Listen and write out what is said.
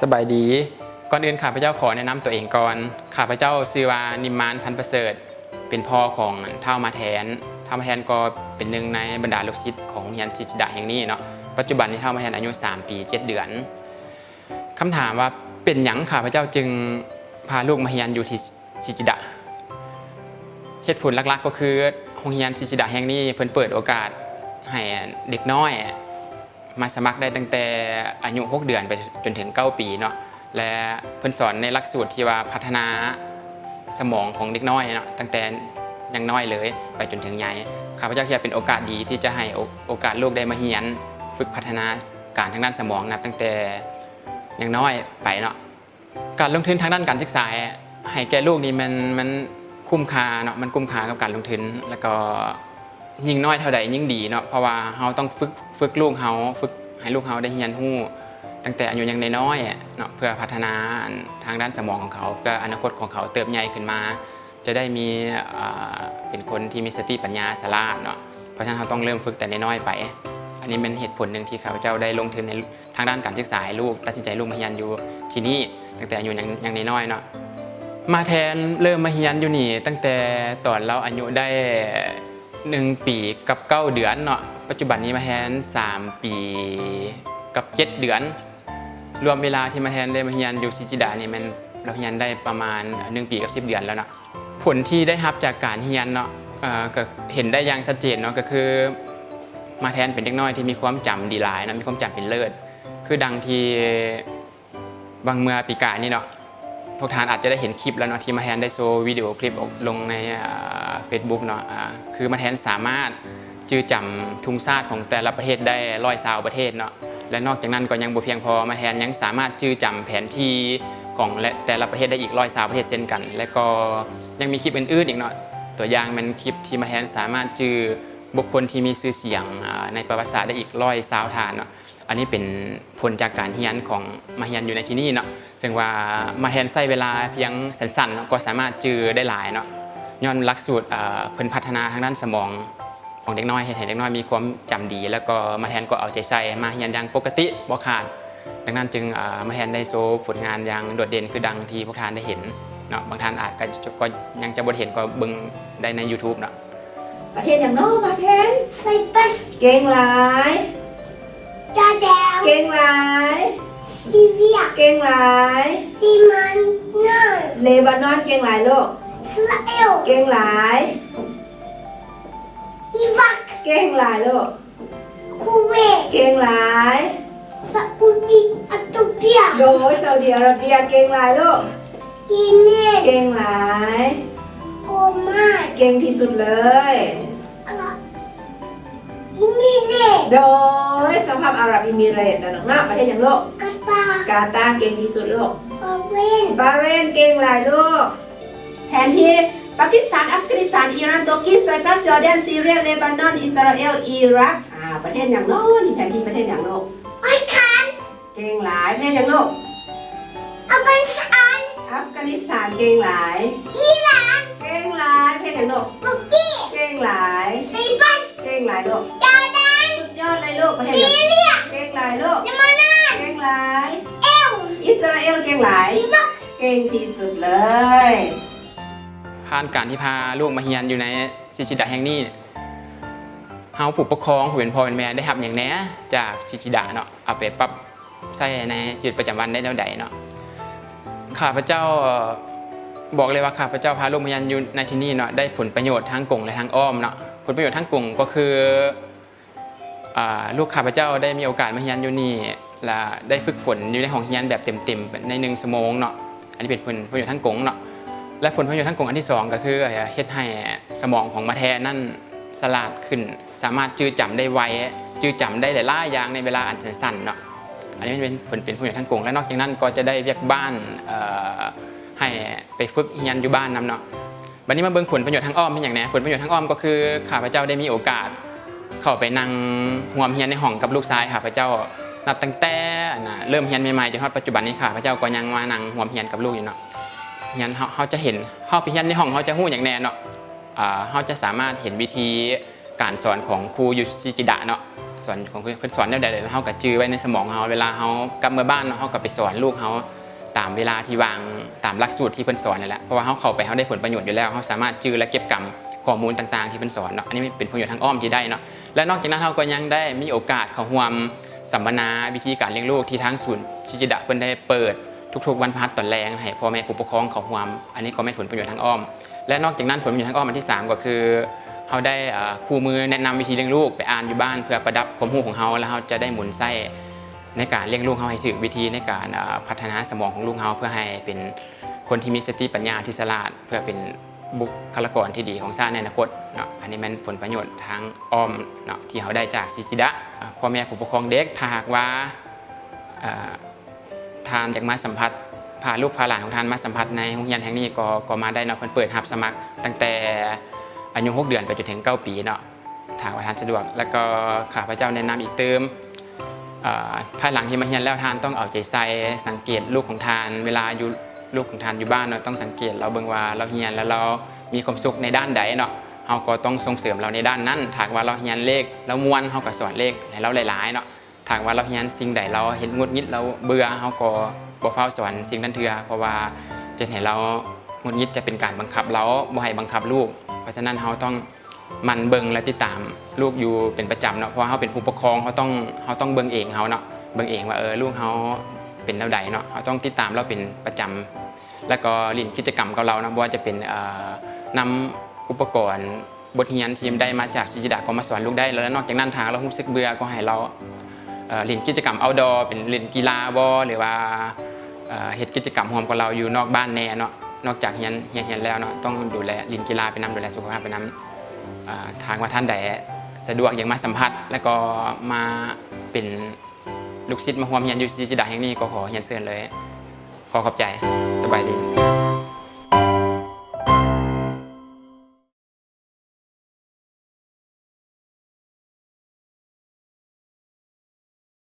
สบายดีก่อนอื่นข้าพเจ้าขอแนะนำตัวเองก่อนข้าพเจ้าชื่อว่านิมมานพันประเสริฐเป็นพ่อของเท่ามาแทนก็เป็นหนึ่งในบรรดาลูกศิษย์ของยันจิตดาแห่งนี้เนาะปัจจุบันนี้เท่ามาแทนอายุ3 ปี 7 เดือนคำถามว่าเป็นหยังข้าพเจ้าจึงพาลูกมาเรียนอยู่ที่จิตดาเหตุผลหลักๆก็คือโรงเรียนจิตดาแห่งนี้เพิ่นเปิดโอกาสให้เด็กน้อยมาสมัครได้ตั้งแต่อายุ6 เดือนไปจนถึง9 ปีเนาะและเพิ่นสอนในหลักสูตรที่ว่าพัฒนาสมองของเด็กน้อยเนาะตั้งแต่ยังน้อยเลยไปจนถึงใหญ่ข้าพเจ้าคิดว่าเป็นโอกาสดีที่จะให้โอกาสลูกได้มาเรียนฝึกพัฒนาการทางด้านสมองนับตั้งแต่ยังน้อยไปเนาะการลงทุนทางด้านการศึกษาให้แก่ลูกนี่มันคุ้มค่าเนาะมันคุ้มค่ากับการลงทุนแล้วก็ยิ่งน้อยเท่าใดยิ่งดีเนาะเพราะว่าเราต้องฝึกลูกเราฝึกให้ลูกเราได้เรียนรู้ตั้งแต่อายุยังน้อยๆเนาะเพื่อพัฒนาทางด้านสมองของเขาเพื่ออนาคตของเขาเติบใหญ่ขึ้นมาจะได้มีเป็นคนที่มีสติปัญญาฉลาดเนาะเพราะฉะนั้นเราต้องเริ่มฝึกแต่น้อยๆไปอันนี้เป็นเหตุผลหนึ่งที่ข้าพเจ้าได้ลงทุนในทางด้านการศึกษาให้ลูกตัดสินใจลูกมาเรียนอยู่ที่นี่ตั้งแต่อายุยังน้อยๆเนาะมาแทนเริ่มมาเรียนอยู่นี่ตั้งแต่ตอนเราอายุได้1 ปีกับ9 เดือนเนาะปัจจุบันนี้มาแทน3 ปีกับ7 เดือนรวมเวลาที่มาแทนได้มาเรียนอยู่ซิจิดานี่มันเราเรียนได้ประมาณ1 ปีกับ10 เดือนแล้วเนาะผลที่ได้รับจากการเรียนเนาะก็เห็นได้อย่างชัดเจนเนาะก็คือมาแทนเป็นเด็กน้อยที่มีความจำดีหลายนะมีความจำเป็นเลิศคือดังที่บางเมื่อปีกายนี่เนาะพวกท่านอาจจะได้เห็นคลิปแล้วเนาะที่มาแทนได้โชว์วิดีโอคลิปลงในFacebook เนาะคือมาแทนสามารถจื้อจำทุ่งชาติของแต่ละประเทศได้120 ประเทศเนาะและนอกจากนั้นก็ยังบ่เพียงพอมาแทนยังสามารถจื้อจำแผนที่ของแต่ละประเทศได้อีก120 ประเทศเช่นกันและก็ยังมีคลิปอื่นๆอีกเนาะตัวอย่างมันคลิปที่มาแทนสามารถจื้อบุคคลที่มีชื่อเสียงในประวัติศาสตร์ได้อีก120 ฐานเนาะอันนี้เป็นผลจากการเรียนของมาเรียนอยู่ในที่นี่เนาะซึ่งว่ามาแทนใช้เวลาเพียงสั้นๆก็สามารถจื้อได้หลายเนาะย้อนหลักสูตรเพิ่นพัฒนาทางด้านสมองของเด็กน้อยให้เด็กน้อยมีความจำดีแล้วก็มาแทนก็เอาใจใส่มาเรียนอย่างปกติบ่ขาดดังนั้นจึงมาแทนได้โชว์ผลงานอย่างโดดเด่นคือดังที่พวกท่านได้เห็นเนาะบางท่านอาจก็ยังจะบ่เห็นก็เบิ่งได้ใน YouTube เนาะประเทศอย่างโน้มาแทนไซปัสเก่งหลายจอร์แดนเก่งหลายซีเรียเก่งหลายลีมันเนอร์เลบานอนเก่งหลายลูกอิสราเอลเก่งหลายอิรักเก่งหลายลูกคูเวตเก่งหลายซาอุดิอาระเบียโดยซาอุดิอาระเบียเก่งหลายลูกกิเน่เก่งหลายโอมานเก่งที่สุดเลยอิมิเรตโดยสหภาพอาหรับเอมิเรตส์นะประเทศอย่างโลกกาตาร์เก่งที่สุดโลกบาเรนเก่งหลายลูกแผนที่ปากีสถานอัฟกานิสถานอิหร่านตุรกีไซปรัสจอร์แดนซีเรียเลบานอนอิสราเอลอิรักประเทศอย่างโลกนี่แผนที่ประเทศอย่างโลกเก่งหลายประเทศอย่างโลกอัฟกานิสถานเก่งหลายอิหร่านเก่งหลายประเทศอย่างโลกตุรกีเก่งหลายไซปัสเก่งหลายโลกจอร์แดนสุดยอดเลยลูกประเทศซีเรียเก่งหลายโลกเลบานอนเก่งหลายอิสราเอลเก่งหลายเก่งที่สุดเลย ผ่านการที่พาลูกมาเรียนอยู่ในซิจิดาแห่งนี้เฮาผู้ปกครองผู้เป็นพ่อเป็นแม่ได้รับอย่างแน่จากซิจิดาเนาะเอาไปปรับใช้ในชีวิตประจำวันได้แนวใดเนาะข้าพเจ้าบอกเลยว่าข้าพเจ้าพาลูกมาเรียนอยู่ในที่นี่เนาะได้ผลประโยชน์ทั้งกงและทั้งอ้อมเนาะผลประโยชน์ทั้งกงก็คือลูกข้าพเจ้าได้มีโอกาสมาเรียนอยู่นี่และได้ฝึกฝนอยู่ในห้องเรียนแบบเต็มๆใน1 ชั่วโมงเนาะอันนี้เป็นผลประโยชน์ทั้งกงเนาะและผลประโยชน์ทั้งกงอันที่2ก็คือเฮ็ดให้สมองของมาแทนนั่นฉลาดขึ้นสามารถจื้อจำได้ไวจื้อจำได้หลายๆอย่างในเวลาอันสั้นๆเนาะอันนี้เป็นผลประโยชน์ทั้งกงและนอกจากนั้นก็จะได้เวียกบ้านให้ไปฝึกเรียนอยู่บ้านนำเนาะวันนี้มาเบิ่งผลประโยชน์ทางอ้อมเป็นอย่างไรผลประโยชน์ทางอ้อมก็คือข้าพเจ้าได้มีโอกาสเข้าไปนั่งร่วมเรียนในห้องกับลูกชายข้าพเจ้านับตั้งแต่เริ่มเรียนใหม่ๆจนถึงปัจจุบันนี้ข้าพเจ้าก็ยังมานั่งร่วมเรียนกับลูกอยู่เนาะเรียนเขาจะเห็นเขาไปเรียนในห้องเขาจะฮู้อย่างแน่เนาะเขาจะสามารถเห็นวิธีการสอนของครูยูซิจิดะเนาะส อนของเพิ่นสอนแนวใดเฮาก็จื้อไว้ในสมองเฮาเวลาเฮากลับมาบ้านเฮาก็ไปสอนลูกเฮาตามเวลาที่วางตามหลักสูตรที่เพิ่นสอนนั่นแหละเพราะว่าเฮาเข้าไปเฮาได้ผลประโยชน์อยู่แล้วเฮาสามารถจื้อและเก็บกำข้อมูลต่างๆที่เพิ่นสอนเนาะอันนี้เป็นประโยชน์ทางอ้อมที่ได้เนาะและนอกจากนั้นเฮาก็ยังได้มีโอกาสเข้าร่วมสัมมนาวิธีการเลี้ยงลูกที่ทางศูนย์ชิจิดะเพิ่นได้เปิดทุกๆวันพฤหัสตอนแรงให้พ่อแม่ผู้ปกครองเข้าร่วมอันนี้ก็เป็นผลประโยชน์ทางอ้อมและนอกจากนั้นผลประโยชน์ทางอ้อมอันที่3ก็คือเขาได้คู่มือแนะนำวิธีเลี้ยงลูกไปอ่านอยู่บ้านเพื่อประดับความรู้ของเขาแล้วเขาจะได้หมุนไส้ในการเลี้ยงลูกเขาให้ถึงวิธีในการพัฒนาสมองของลูกเขาเพื่อให้เป็นคนที่มีสติปัญญาที่ฉลาดเพื่อเป็นบุคลากรที่ดีของชาติในอนาคตเนาะอันนี้มันผลประโยชน์ทางอ้อมเนาะที่เขาได้จากชิจิดะพ่อแม่ผู้ปกครองเด็กถ้าหากว่าทานจากมาสัมผัสพาลูกพาหลานของท่านมาสัมผัสในโรงเรียนแห่งนี้ก็มาได้เนาะเพิ่นเปิดรับสมัครตั้งแต่อายุ6 เดือนไปจนถึง9 ปีเนาะทางว่าท่านสะดวกแล้วก็ข้าพเจ้าแนะนำอีกเติมภายหลังที่มาเรียนแล้วท่านต้องเอาใจใส่สังเกตลูกของท่านเวลาอยู่ลูกของท่านอยู่บ้านเนาะต้องสังเกตเราเบิ่งว่าเราเรียนแล้วเรามีความสุขในด้านใดเนาะเฮาก็ต้องส่งเสริมเราในด้านนั้นถ้าว่าเราเรียนเลขแล้วม่วนเฮาก็สอนเลขให้เราหลายๆเนาะถ้าว่าเราเรียนสิ่งใดเราเห็นงุดงิดเราเบื่อเฮาก็บ่เฝ้าสอนสิ่งนั้นเถื่อเพราะว่าจะเห็นเรางุดงิดจะเป็นการบังคับเราบ่ให้บังคับลูกเพราะฉะนั้นเราต้องมันเบิ่งและติดตามลูกอยู่เป็นประจำเนาะเพราะว่าเราเป็นผู้ปกครองเราต้องเบิ่งเองเราเนาะเบิ่งเองว่าลูกเราเป็นแนวใดเนาะเราต้องติดตามเราเป็นประจำแล้วก็เล่นกิจกรรมกับเรานะบ่ว่าจะเป็นนำอุปกรณ์บทเรียนที่ได้มาจากชิจิดะก็มาสอนลูกได้แล้วนอกจากนั้นทางเรารู้สึกเบื่อก็ให้เราเล่นกิจกรรม outdoor เป็นเล่นกีฬาบ่หรือว่าเฮ็ดกิจกรรมร่วมกับเราอยู่นอกบ้านแน่เนาะนอกจากเรียนแล้วเนาะต้องดูแลเล่นกีฬาไปนำดูแลสุขภาพไปนำทางว่าท่านใดสะดวกอย่างมาสัมผัสแล้วก็มาเป็นลูกศิษย์มาร่วมเรียนอยู่ชิจิดะแห่งนี้ก็ขอเรียนเชิญเลยขอขอบใจสบายดี